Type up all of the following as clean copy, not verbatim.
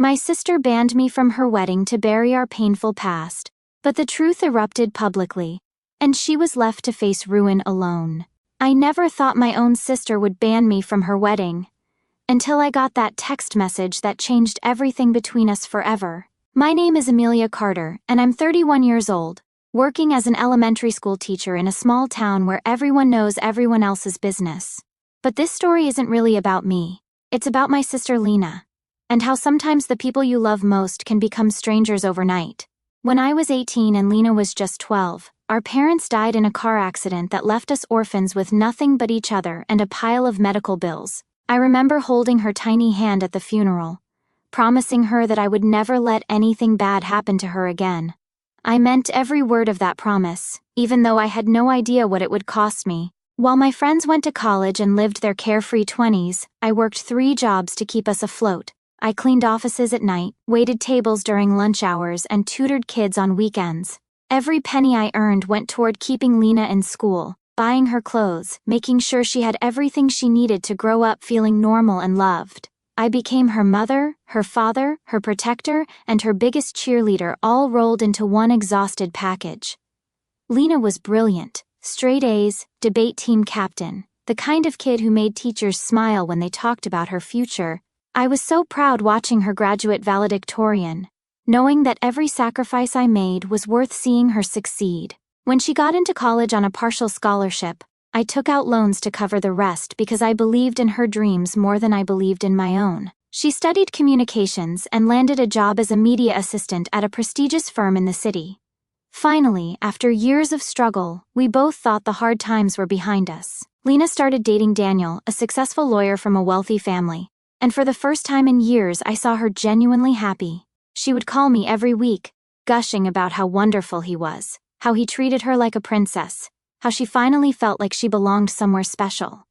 My sister banned me from her wedding to bury our painful past, but the truth erupted publicly, and she was left to face ruin alone. I never thought my own sister would ban me from her wedding, until I got that text message that changed everything between us forever. My name is Amelia Carter, and I'm 31 years old, working as an elementary school teacher in a small town where everyone knows everyone else's business. But this story isn't really about me. It's about my sister Lena, and how sometimes the people you love most can become strangers overnight. When I was 18 and Lena was just 12, our parents died in a car accident that left us orphans with nothing but each other and a pile of medical bills. I remember holding her tiny hand at the funeral, promising her that I would never let anything bad happen to her again. I meant every word of that promise, even though I had no idea what it would cost me. While my friends went to college and lived their carefree 20s, I worked 3 jobs to keep us afloat. I cleaned offices at night, waited tables during lunch hours, and tutored kids on weekends. Every penny I earned went toward keeping Lena in school, buying her clothes, making sure she had everything she needed to grow up feeling normal and loved. I became her mother, her father, her protector, and her biggest cheerleader, all rolled into one exhausted package. Lena was brilliant, straight A's, debate team captain, the kind of kid who made teachers smile when they talked about her future. I was so proud watching her graduate valedictorian, knowing that every sacrifice I made was worth seeing her succeed. When she got into college on a partial scholarship, I took out loans to cover the rest because I believed in her dreams more than I believed in my own. She studied communications and landed a job as a media assistant at a prestigious firm in the city. Finally, after years of struggle, we both thought the hard times were behind us. Lena started dating Daniel, a successful lawyer from a wealthy family, and for the first time in years I saw her genuinely happy. She would call me every week, gushing about how wonderful he was, how he treated her like a princess, how she finally felt like she belonged somewhere special.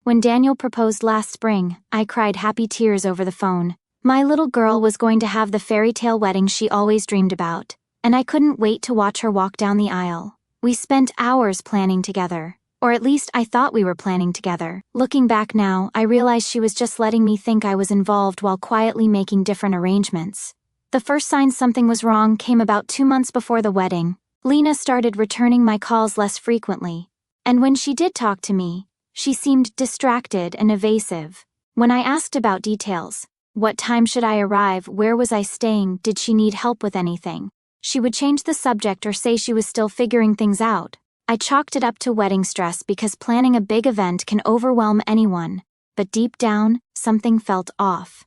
When Daniel proposed last spring, I cried happy tears over the phone. My little girl was going to have the fairy tale wedding she always dreamed about, and I couldn't wait to watch her walk down the aisle. We spent hours planning together, or at least I thought we were planning together. Looking back now, I realized she was just letting me think I was involved while quietly making different arrangements. The first sign something was wrong came about 2 months before the wedding. Lena started returning my calls less frequently, and when she did talk to me, she seemed distracted and evasive. When I asked about details, what time should I arrive, where was I staying, did she need help with anything, she would change the subject or say she was still figuring things out. I chalked it up to wedding stress because planning a big event can overwhelm anyone, but deep down, something felt off.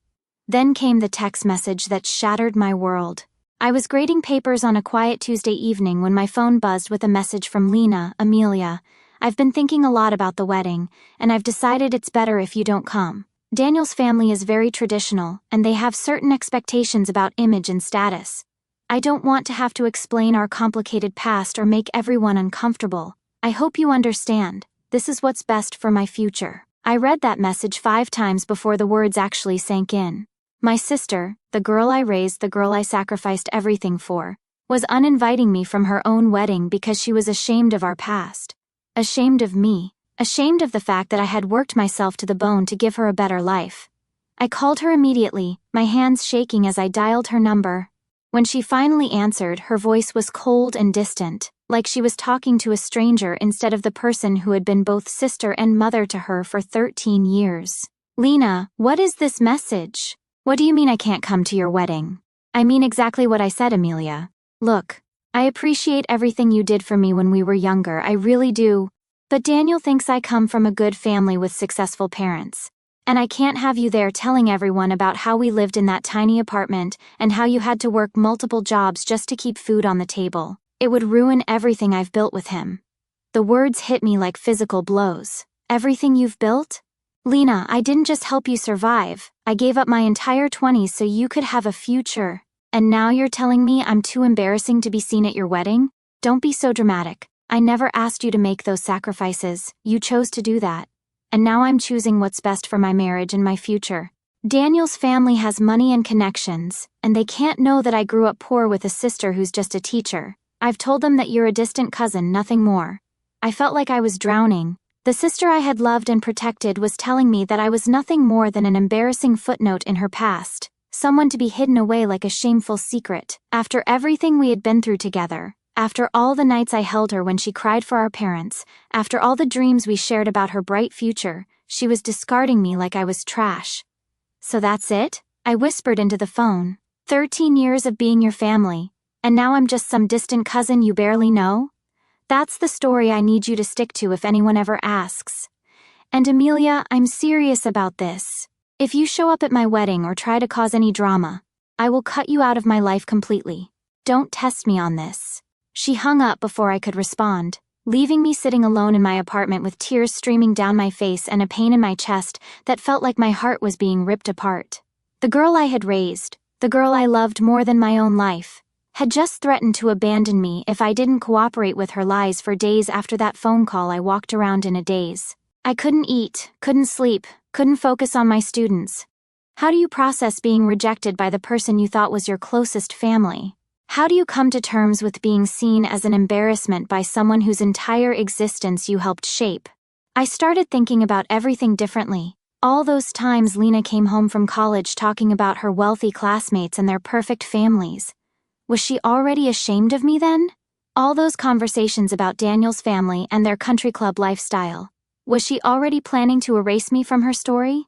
Then came the text message that shattered my world. I was grading papers on a quiet Tuesday evening when my phone buzzed with a message from Lena. Amelia, I've been thinking a lot about the wedding, and I've decided it's better if you don't come. Daniel's family is very traditional, and they have certain expectations about image and status. I don't want to have to explain our complicated past or make everyone uncomfortable. I hope you understand. This is what's best for my future. I read that message 5 times before the words actually sank in. My sister, the girl I raised, the girl I sacrificed everything for, was uninviting me from her own wedding because she was ashamed of our past. Ashamed of me. Ashamed of the fact that I had worked myself to the bone to give her a better life. I called her immediately, my hands shaking as I dialed her number. When she finally answered, her voice was cold and distant, like she was talking to a stranger instead of the person who had been both sister and mother to her for 13 years. Lena, what is this message? What do you mean I can't come to your wedding? I mean exactly what I said, Amelia. Look, I appreciate everything you did for me when we were younger, I really do. But Daniel thinks I come from a good family with successful parents. And I can't have you there telling everyone about how we lived in that tiny apartment and how you had to work multiple jobs just to keep food on the table. It would ruin everything I've built with him. The words hit me like physical blows. Everything you've built? Lena, I didn't just help you survive. I gave up my entire 20s so you could have a future. And now you're telling me I'm too embarrassing to be seen at your wedding? Don't be so dramatic. I never asked you to make those sacrifices. You chose to do that. And now I'm choosing what's best for my marriage and my future. Daniel's family has money and connections, and they can't know that I grew up poor with a sister who's just a teacher. I've told them that you're a distant cousin, nothing more. I felt like I was drowning. The sister I had loved and protected was telling me that I was nothing more than an embarrassing footnote in her past, someone to be hidden away like a shameful secret. After everything we had been through together, after all the nights I held her when she cried for our parents, after all the dreams we shared about her bright future, she was discarding me like I was trash. So that's it? I whispered into the phone. 13 years of being your family, and now I'm just some distant cousin you barely know? That's the story I need you to stick to if anyone ever asks. And Amelia, I'm serious about this. If you show up at my wedding or try to cause any drama, I will cut you out of my life completely. Don't test me on this. She hung up before I could respond, leaving me sitting alone in my apartment with tears streaming down my face and a pain in my chest that felt like my heart was being ripped apart. The girl I had raised, the girl I loved more than my own life, had just threatened to abandon me if I didn't cooperate with her lies. For days after that phone call, I walked around in a daze. I couldn't eat, couldn't sleep, couldn't focus on my students. How do you process being rejected by the person you thought was your closest family? How do you come to terms with being seen as an embarrassment by someone whose entire existence you helped shape? I started thinking about everything differently. All those times Lena came home from college talking about her wealthy classmates and their perfect families. Was she already ashamed of me then? All those conversations about Daniel's family and their country club lifestyle. Was she already planning to erase me from her story?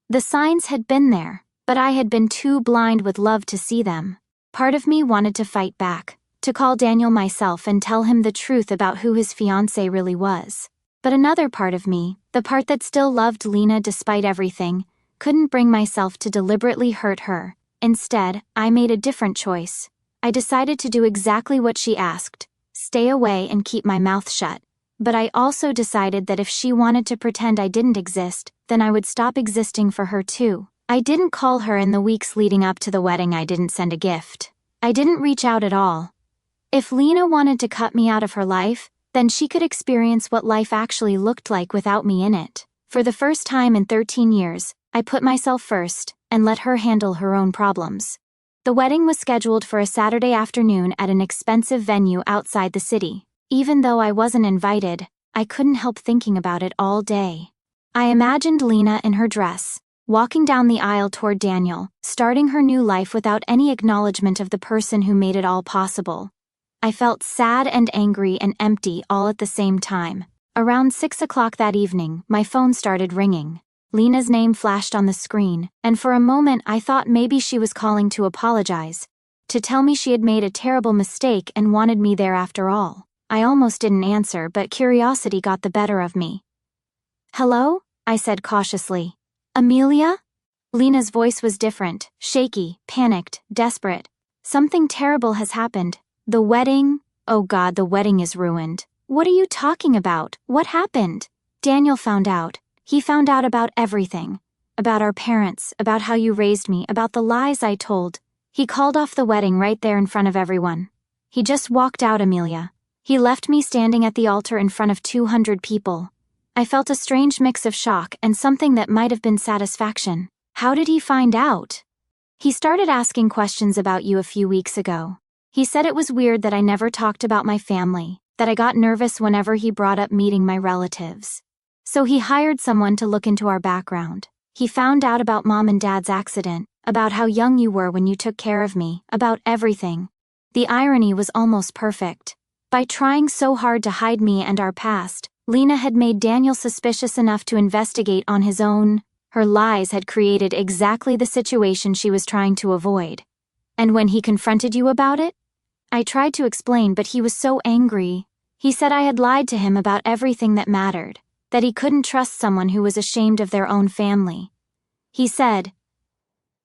The signs had been there, but I had been too blind with love to see them. Part of me wanted to fight back, to call Daniel myself and tell him the truth about who his fiancée really was. But another part of me, the part that still loved Lena despite everything, couldn't bring myself to deliberately hurt her. Instead, I made a different choice. I decided to do exactly what she asked, stay away and keep my mouth shut. But I also decided that if she wanted to pretend I didn't exist, then I would stop existing for her too. I didn't call her in the weeks leading up to the wedding. I didn't send a gift. I didn't reach out at all. If Lena wanted to cut me out of her life, then she could experience what life actually looked like without me in it. For the first time in 13 years, I put myself first and let her handle her own problems. The wedding was scheduled for a Saturday afternoon at an expensive venue outside the city. Even though I wasn't invited, I couldn't help thinking about it all day. I imagined Lena in her dress, walking down the aisle toward Daniel, starting her new life without any acknowledgement of the person who made it all possible. I felt sad and angry and empty all at the same time. Around 6 o'clock that evening, my phone started ringing. Lena's name flashed on the screen, and for a moment I thought maybe she was calling to apologize, to tell me she had made a terrible mistake and wanted me there after all. I almost didn't answer, but curiosity got the better of me. "Hello?" I said cautiously. "Amelia?" Lena's voice was different, shaky, panicked, desperate. "Something terrible has happened. The wedding? Oh God, the wedding is ruined." "What are you talking about? What happened?" "Daniel found out. He found out about everything. About our parents, about how you raised me, about the lies I told. He called off the wedding right there in front of everyone. He just walked out, Amelia. He left me standing at the altar in front of 200 people. I felt a strange mix of shock and something that might have been satisfaction. How did he find out?" "He started asking questions about you a few weeks ago. He said it was weird that I never talked about my family, that I got nervous whenever he brought up meeting my relatives. So he hired someone to look into our background. He found out about Mom and Dad's accident, about how young you were when you took care of me, about everything. The irony was almost perfect. By trying so hard to hide me and our past, Lena had made Daniel suspicious enough to investigate on his own. Her lies had created exactly the situation she was trying to avoid. And when he confronted you about it? I tried to explain, but he was so angry. He said I had lied to him about everything that mattered, that he couldn't trust someone who was ashamed of their own family. He said,"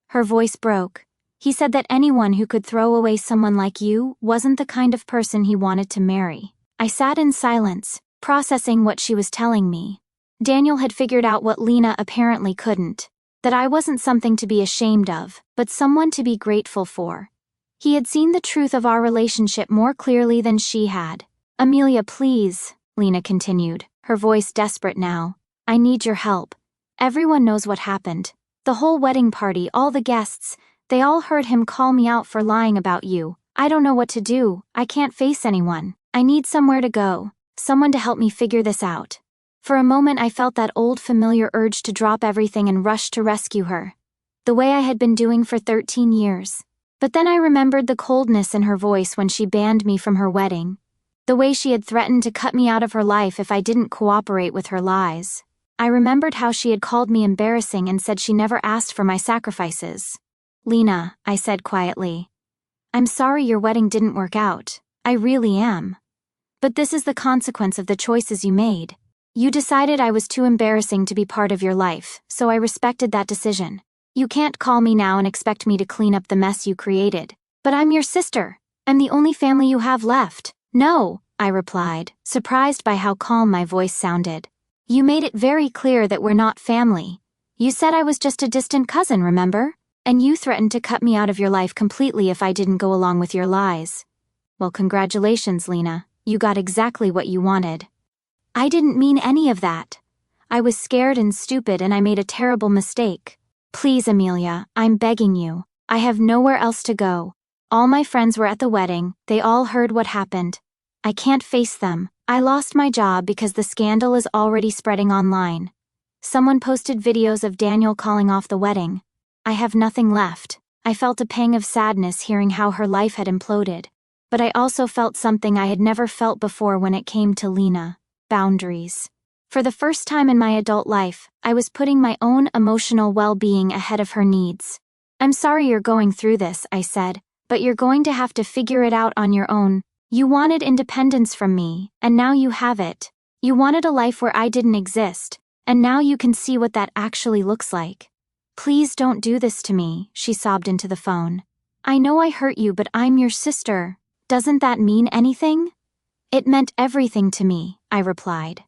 her voice broke, "he said that anyone who could throw away someone like you wasn't the kind of person he wanted to marry." I sat in silence, processing what she was telling me. Daniel had figured out what Lena apparently couldn't, that I wasn't something to be ashamed of, but someone to be grateful for. He had seen the truth of our relationship more clearly than she had. "Amelia, please," Lena continued, her voice desperate now. "I need your help. Everyone knows what happened. The whole wedding party, all the guests, they all heard him call me out for lying about you. I don't know what to do. I can't face anyone. I need somewhere to go, someone to help me figure this out." For a moment I felt that old familiar urge to drop everything and rush to rescue her. the way I had been doing for 13 years. But then I remembered the coldness in her voice when she banned me from her wedding, the way she had threatened to cut me out of her life if I didn't cooperate with her lies. I remembered how she had called me embarrassing and said she never asked for my sacrifices. "Lena," I said quietly, "I'm sorry your wedding didn't work out. I really am. But this is the consequence of the choices you made. You decided I was too embarrassing to be part of your life, so I respected that decision. You can't call me now and expect me to clean up the mess you created. But I'm your sister. I'm the only family you have left." "No," I replied, surprised by how calm my voice sounded. "You made it very clear that we're not family. You said I was just a distant cousin, remember? And you threatened to cut me out of your life completely if I didn't go along with your lies." "Well, congratulations, Lena. You got exactly what you wanted." "I didn't mean any of that. I was scared and stupid and I made a terrible mistake. Please, Amelia, I'm begging you. I have nowhere else to go. All my friends were at the wedding, they all heard what happened. I can't face them. I lost my job because the scandal is already spreading online. Someone posted videos of Daniel calling off the wedding. I have nothing left." I felt a pang of sadness hearing how her life had imploded. But I also felt something I had never felt before when it came to Lena: boundaries. For the first time in my adult life, I was putting my own emotional well-being ahead of her needs. "I'm sorry you're going through this," I said, "but you're going to have to figure it out on your own. You wanted independence from me, and now you have it. You wanted a life where I didn't exist, and now you can see what that actually looks like. Please don't do this to me," she sobbed into the phone. "I know I hurt you, but I'm your sister. Doesn't that mean anything?" "It meant everything to me," I replied.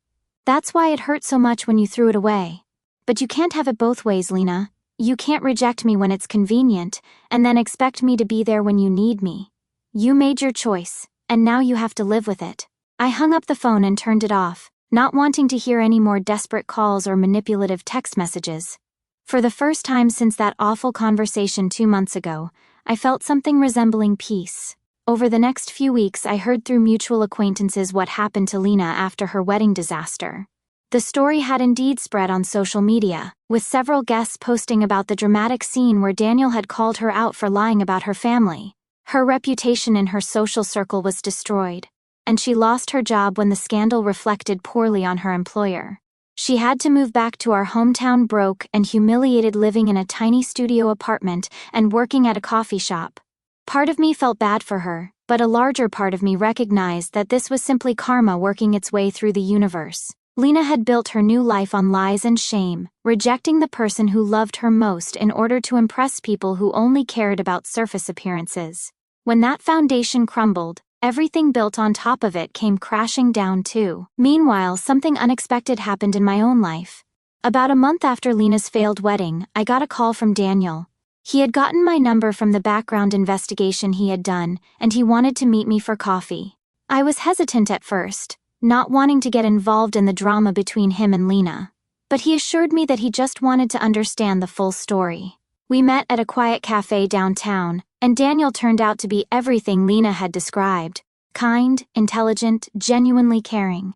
"That's why it hurt so much when you threw it away. But you can't have it both ways, Lena. You can't reject me when it's convenient, and then expect me to be there when you need me. You made your choice, and now you have to live with it." I hung up the phone and turned it off, not wanting to hear any more desperate calls or manipulative text messages. For the first time since that awful conversation 2 months ago, I felt something resembling peace. Over the next few weeks, I heard through mutual acquaintances what happened to Lena after her wedding disaster. The story had indeed spread on social media, with several guests posting about the dramatic scene where Daniel had called her out for lying about her family. Her reputation in her social circle was destroyed, and she lost her job when the scandal reflected poorly on her employer. She had to move back to our hometown broke and humiliated, living in a tiny studio apartment and working at a coffee shop. Part of me felt bad for her, but a larger part of me recognized that this was simply karma working its way through the universe. Lena had built her new life on lies and shame, rejecting the person who loved her most in order to impress people who only cared about surface appearances. When that foundation crumbled, everything built on top of it came crashing down too. Meanwhile, something unexpected happened in my own life. About a month after Lena's failed wedding, I got a call from Daniel. He had gotten my number from the background investigation he had done, and he wanted to meet me for coffee. I was hesitant at first, not wanting to get involved in the drama between him and Lena. But he assured me that he just wanted to understand the full story. We met at a quiet cafe downtown, and Daniel turned out to be everything Lena had described: kind, intelligent, genuinely caring.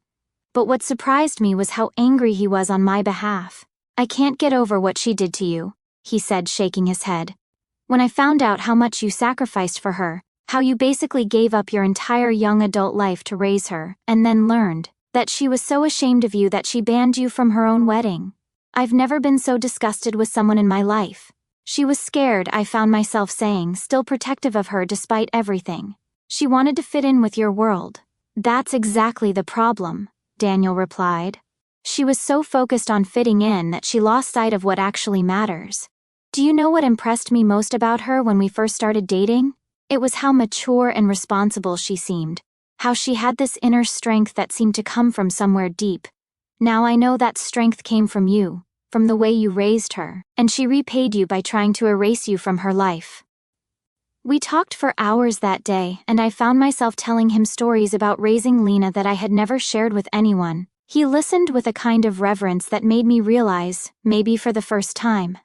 But what surprised me was how angry he was on my behalf. "I can't get over what she did to you," he said, shaking his head. "When I found out how much you sacrificed for her, how you basically gave up your entire young adult life to raise her, and then learned that she was so ashamed of you that she banned you from her own wedding. I've never been so disgusted with someone in my life. She was scared," I found myself saying, still protective of her despite everything. "She wanted to fit in with your world." "That's exactly the problem," Daniel replied. "She was so focused on fitting in that she lost sight of what actually matters. Do you know what impressed me most about her when we first started dating? It was how mature and responsible she seemed, how she had this inner strength that seemed to come from somewhere deep. Now I know that strength came from you, from the way you raised her, and she repaid you by trying to erase you from her life." We talked for hours that day, and I found myself telling him stories about raising Lena that I had never shared with anyone. He listened with a kind of reverence that made me realize, maybe for the first time,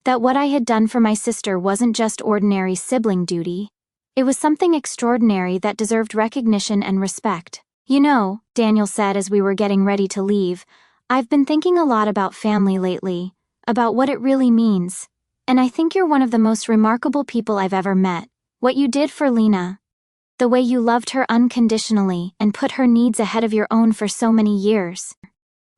that what I had done for my sister wasn't just ordinary sibling duty. It was something extraordinary that deserved recognition and respect. "You know," Daniel said as we were getting ready to leave, "I've been thinking a lot about family lately, about what it really means. And I think you're one of the most remarkable people I've ever met. What you did for Lena. The way you loved her unconditionally and put her needs ahead of your own for so many years.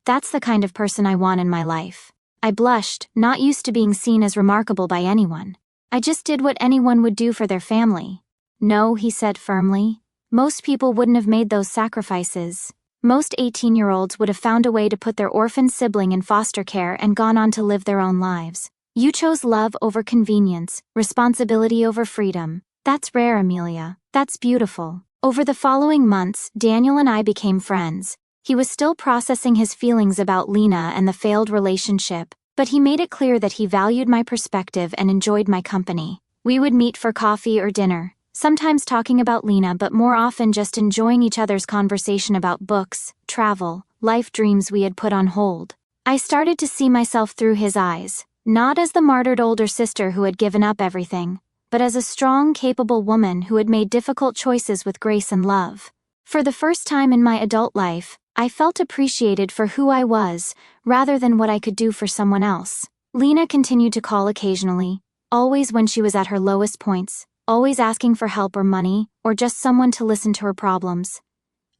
That's the kind of person I want in my life. I blushed, not used to being seen as remarkable by anyone. I just did what anyone would do for their family. No, he said firmly. Most people wouldn't have made those sacrifices. Most 18-year-olds would have found a way to put their orphan sibling in foster care and gone on to live their own lives. You chose love over convenience, responsibility over freedom. That's rare, Amelia. That's beautiful. Over the following months, Daniel and I became friends. He was still processing his feelings about Lena and the failed relationship, but he made it clear that he valued my perspective and enjoyed my company. We would meet for coffee or dinner, sometimes talking about Lena, but more often just enjoying each other's conversation about books, travel, life dreams we had put on hold. I started to see myself through his eyes, not as the martyred older sister who had given up everything, but as a strong, capable woman who had made difficult choices with grace and love. For the first time in my adult life, I felt appreciated for who I was, rather than what I could do for someone else. Lena continued to call occasionally, always when she was at her lowest points, always asking for help or money, or just someone to listen to her problems.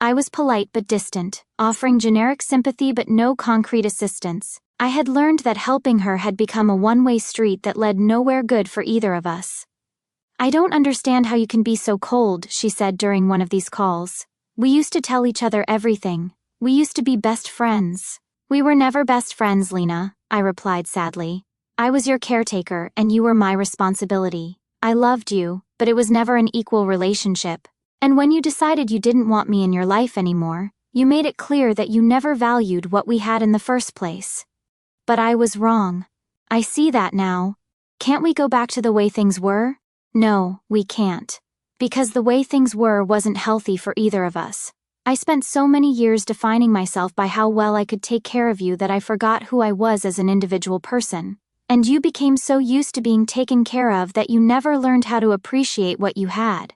I was polite but distant, offering generic sympathy but no concrete assistance. I had learned that helping her had become a one-way street that led nowhere good for either of us. I don't understand how you can be so cold, she said during one of these calls. We used to tell each other everything. We used to be best friends. We were never best friends, Lena, I replied sadly. I was your caretaker and you were my responsibility. I loved you, but it was never an equal relationship. And when you decided you didn't want me in your life anymore, you made it clear that you never valued what we had in the first place. But I was wrong. I see that now. Can't we go back to the way things were? No, we can't. Because the way things were wasn't healthy for either of us. I spent so many years defining myself by how well I could take care of you that I forgot who I was as an individual person. And you became so used to being taken care of that you never learned how to appreciate what you had.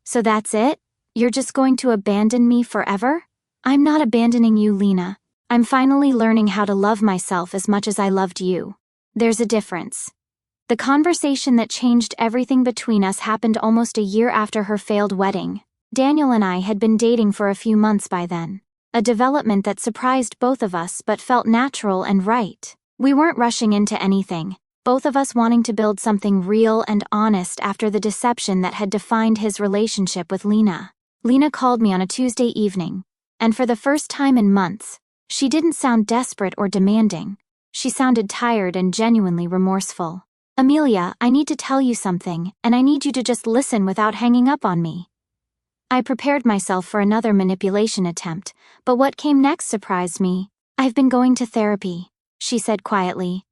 So that's it? You're just going to abandon me forever? I'm not abandoning you, Lena. I'm finally learning how to love myself as much as I loved you. There's a difference. The conversation that changed everything between us happened almost a year after her failed wedding. Daniel and I had been dating for a few months by then. A development that surprised both of us but felt natural and right. We weren't rushing into anything, both of us wanting to build something real and honest after the deception that had defined his relationship with Lena. Lena called me on a Tuesday evening, and for the first time in months, she didn't sound desperate or demanding. She sounded tired and genuinely remorseful. Amelia, I need to tell you something, and I need you to just listen without hanging up on me. I prepared myself for another manipulation attempt, but what came next surprised me. I've been going to therapy, she said quietly.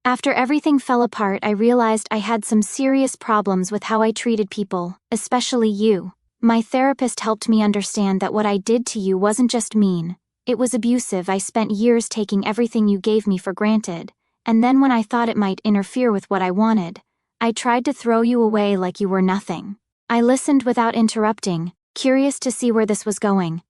After everything fell apart, I realized I had some serious problems with how I treated people, especially you. My therapist helped me understand that what I did to you wasn't just mean. It was abusive. I spent years taking everything you gave me for granted, and then when I thought it might interfere with what I wanted, I tried to throw you away like you were nothing. I listened without interrupting, curious to see where this was going.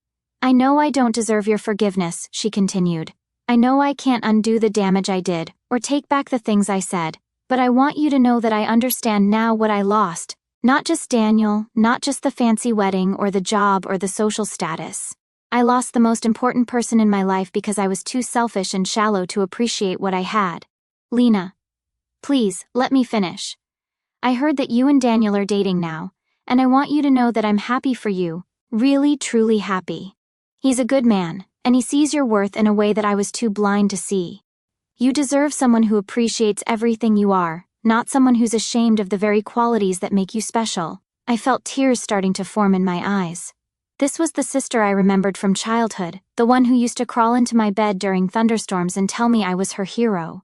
I know I don't deserve your forgiveness, she continued. I know I can't undo the damage I did, or take back the things I said, but I want you to know that I understand now what I lost. Not just Daniel, not just the fancy wedding or the job or the social status. I lost the most important person in my life because I was too selfish and shallow to appreciate what I had. Lena. Please, let me finish. I heard that you and Daniel are dating now, and I want you to know that I'm happy for you, really, truly happy. He's a good man, and he sees your worth in a way that I was too blind to see. You deserve someone who appreciates everything you are, not someone who's ashamed of the very qualities that make you special. I felt tears starting to form in my eyes. This was the sister I remembered from childhood, the one who used to crawl into my bed during thunderstorms and tell me I was her hero.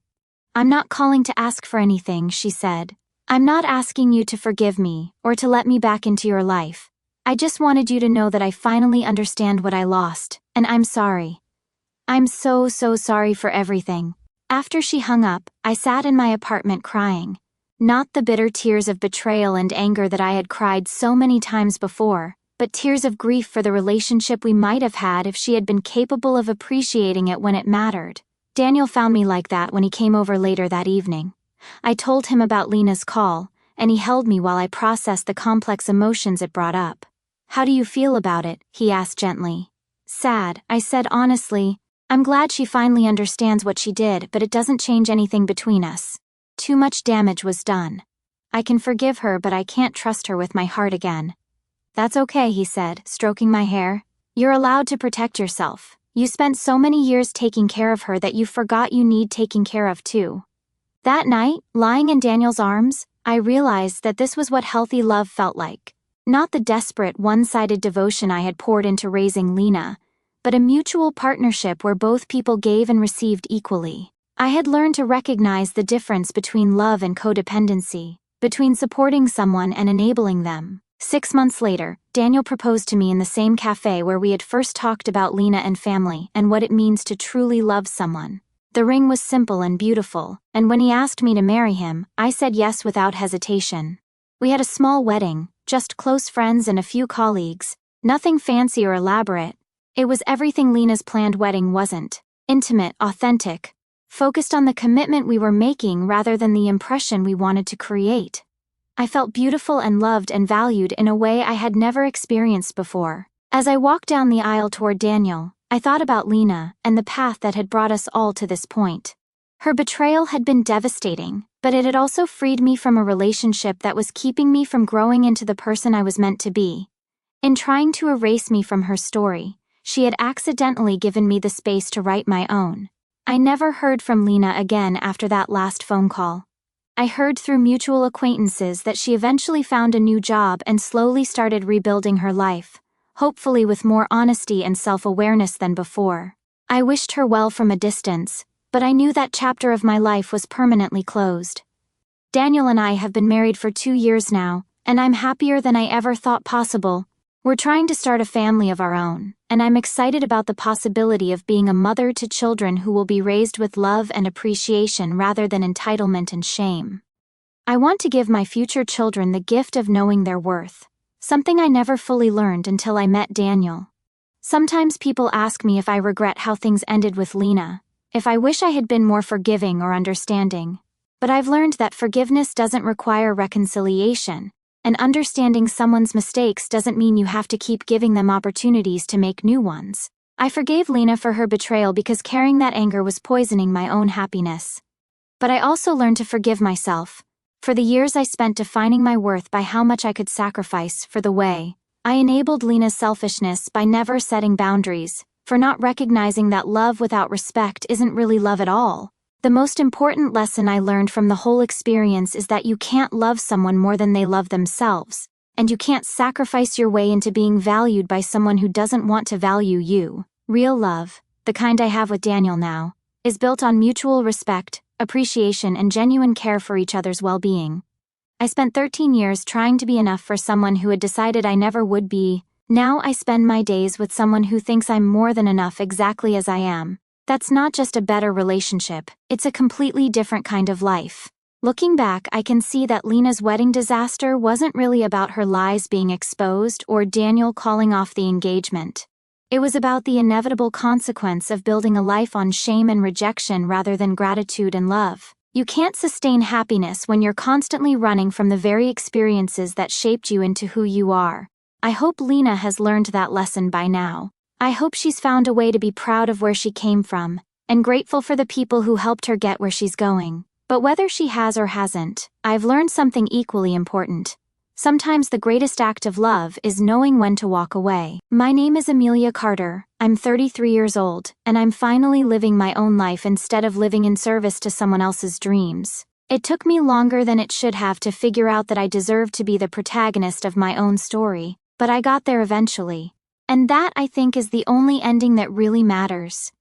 I'm not calling to ask for anything, she said. I'm not asking you to forgive me, or to let me back into your life. I just wanted you to know that I finally understand what I lost, and I'm sorry. I'm so sorry for everything. After she hung up, I sat in my apartment crying. Not the bitter tears of betrayal and anger that I had cried so many times before, but tears of grief for the relationship we might have had if she had been capable of appreciating it when it mattered. Daniel found me like that when he came over later that evening. I told him about Lena's call, and he held me while I processed the complex emotions it brought up. "How do you feel about it?" he asked gently. "Sad," I said honestly. "I'm glad she finally understands what she did, but it doesn't change anything between us. Too much damage was done. I can forgive her, but I can't trust her with my heart again." "That's okay," he said, stroking my hair. "You're allowed to protect yourself. You spent so many years taking care of her that you forgot you need taking care of too." That night, lying in Daniel's arms, I realized that this was what healthy love felt like. Not the desperate, one-sided devotion I had poured into raising Lena, but a mutual partnership where both people gave and received equally. I had learned to recognize the difference between love and codependency, between supporting someone and enabling them. 6 months later, Daniel proposed to me in the same cafe where we had first talked about Lena and family and what it means to truly love someone. The ring was simple and beautiful, and when he asked me to marry him, I said yes without hesitation. We had a small wedding, just close friends and a few colleagues, nothing fancy or elaborate. It was everything Lena's planned wedding wasn't: intimate, authentic, focused on the commitment we were making rather than the impression we wanted to create. I felt beautiful and loved and valued in a way I had never experienced before. As I walked down the aisle toward Daniel, I thought about Lena and the path that had brought us all to this point. Her betrayal had been devastating, but it had also freed me from a relationship that was keeping me from growing into the person I was meant to be. In trying to erase me from her story, she had accidentally given me the space to write my own. I never heard from Lena again after that last phone call. I heard through mutual acquaintances that she eventually found a new job and slowly started rebuilding her life, hopefully with more honesty and self-awareness than before. I wished her well from a distance, but I knew that chapter of my life was permanently closed. Daniel and I have been married for 2 years now, and I'm happier than I ever thought possible. We're trying to start a family of our own, and I'm excited about the possibility of being a mother to children who will be raised with love and appreciation rather than entitlement and shame. I want to give my future children the gift of knowing their worth, something I never fully learned until I met Daniel. Sometimes people ask me if I regret how things ended with Lena, if I wish I had been more forgiving or understanding. But I've learned that forgiveness doesn't require reconciliation, and understanding someone's mistakes doesn't mean you have to keep giving them opportunities to make new ones. I forgave Lena for her betrayal because carrying that anger was poisoning my own happiness. But I also learned to forgive myself for the years I spent defining my worth by how much I could sacrifice for the way I enabled Lena's selfishness by never setting boundaries, for not recognizing that love without respect isn't really love at all. The most important lesson I learned from the whole experience is that you can't love someone more than they love themselves, and you can't sacrifice your way into being valued by someone who doesn't want to value you. Real love, the kind I have with Daniel now, is built on mutual respect, appreciation, and genuine care for each other's well-being. I spent 13 years trying to be enough for someone who had decided I never would be. Now I spend my days with someone who thinks I'm more than enough exactly as I am. That's not just a better relationship, it's a completely different kind of life. Looking back, I can see that Lena's wedding disaster wasn't really about her lies being exposed or Daniel calling off the engagement. It was about the inevitable consequence of building a life on shame and rejection rather than gratitude and love. You can't sustain happiness when you're constantly running from the very experiences that shaped you into who you are. I hope Lena has learned that lesson by now. I hope she's found a way to be proud of where she came from, and grateful for the people who helped her get where she's going. But whether she has or hasn't, I've learned something equally important. Sometimes the greatest act of love is knowing when to walk away. My name is Amelia Carter, I'm 33 years old, and I'm finally living my own life instead of living in service to someone else's dreams. It took me longer than it should have to figure out that I deserved to be the protagonist of my own story, but I got there eventually. And that, I think, is the only ending that really matters.